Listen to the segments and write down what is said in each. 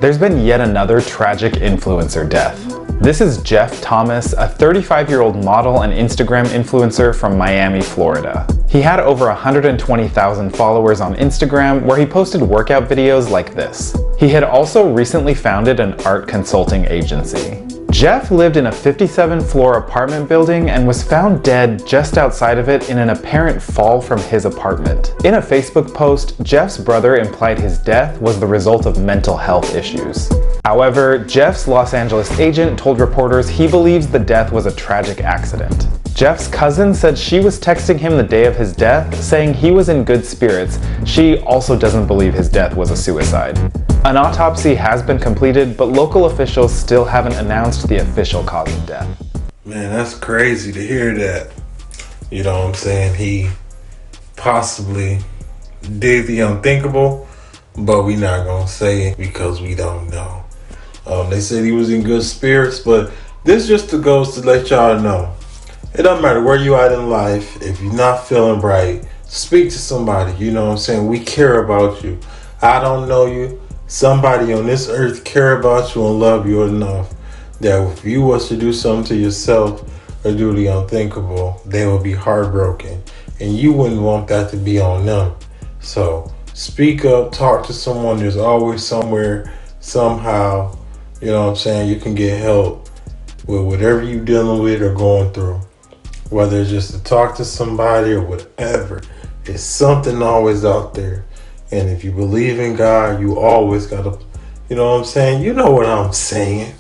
There's been yet another tragic influencer death. This is Jeff Thomas, a 35-year-old model and Instagram influencer from Miami, Florida. He had over 120,000 followers on Instagram, where he posted workout videos like this. He had also recently founded an art consulting agency. Jeff lived in a 57-floor apartment building and was found dead just outside of it in an apparent fall from his apartment. In a Facebook post, Jeff's brother implied his death was the result of mental health issues. However, Jeff's Los Angeles agent told reporters he believes the death was a tragic accident. Jeff's cousin said she was texting him the day of his death, saying he was in good spirits. She also doesn't believe his death was a suicide. An autopsy has been completed, but local officials still haven't announced the official cause of death. Man, that's crazy to hear that. You know what I'm saying? He possibly did the unthinkable, but we're not going to say it because we don't know. They said he was in good spirits, but this just goes to let y'all know. It doesn't matter where you at in life. If you're not feeling right, speak to somebody. You know what I'm saying? We care about you. I don't know you. Somebody on this earth care about you and love you enough that if you was to do something to yourself or do the unthinkable, they will be heartbroken. And you wouldn't want that to be on them. So speak up, talk to someone. There's always somewhere, somehow, you know what I'm saying, you can get help with whatever you're dealing with or going through. Whether it's just to talk to somebody or whatever, it's something always out there. And if you believe in God, you always gotta, you know what I'm saying? You know what I'm saying.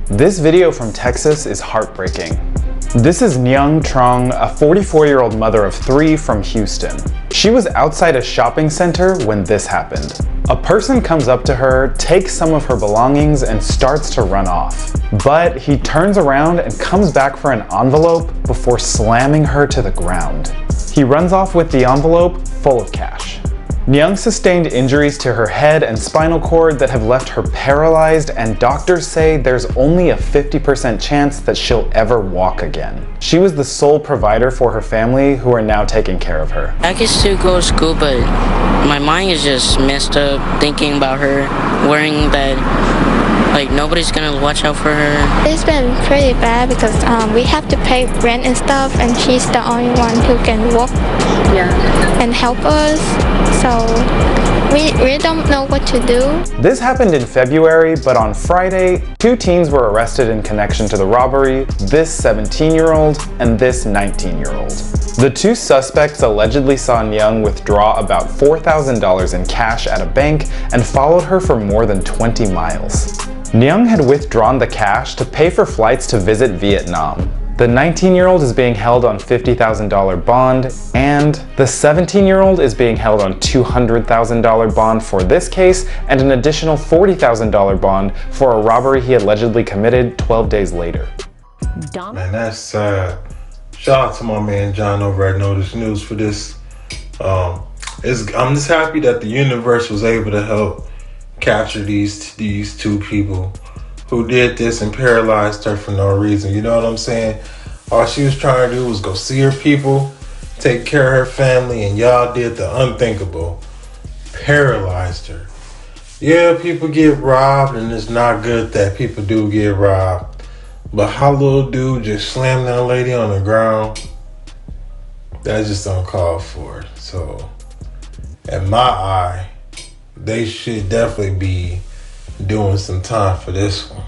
This video from Texas is heartbreaking. This is Nyung Trong, a 44-year-old mother of 3 from Houston. She was outside a shopping center when this happened. A person comes up to her, takes some of her belongings, and starts to run off. But he turns around and comes back for an envelope before slamming her to the ground. He runs off with the envelope full of cash. Nyung sustained injuries to her head and spinal cord that have left her paralyzed, and doctors say there's only a 50% chance that she'll ever walk again. She was the sole provider for her family, who are now taking care of her. I can still go to school, but my mind is just messed up thinking about her, worrying that nobody's gonna watch out for her. It's been pretty bad because we have to pay rent and stuff, and she's the only one who can walk and help us. So we don't know what to do. This happened in February, but on Friday, 2 teens were arrested in connection to the robbery, this 17-year-old and this 19-year-old. The 2 suspects allegedly saw Nyung withdraw about $4,000 in cash at a bank and followed her for more than 20 miles. Nyung had withdrawn the cash to pay for flights to visit Vietnam. The 19-year-old is being held on $50,000 bond, and the 17-year-old is being held on $200,000 bond for this case and an additional $40,000 bond for a robbery he allegedly committed 12 days later. Man, that's sad. Shout out to my man John over at Notice News for this. I'm just happy that the universe was able to help capture these 2 people who did this and paralyzed her for no reason. You know what I'm saying? All she was trying to do was go see her people, take care of her family, and y'all did the unthinkable. Paralyzed her. Yeah, people get robbed, and it's not good that people do get robbed. But how little dude just slammed that lady on the ground? That's just uncalled for. So, in my eye, they should definitely be doing some time for this one.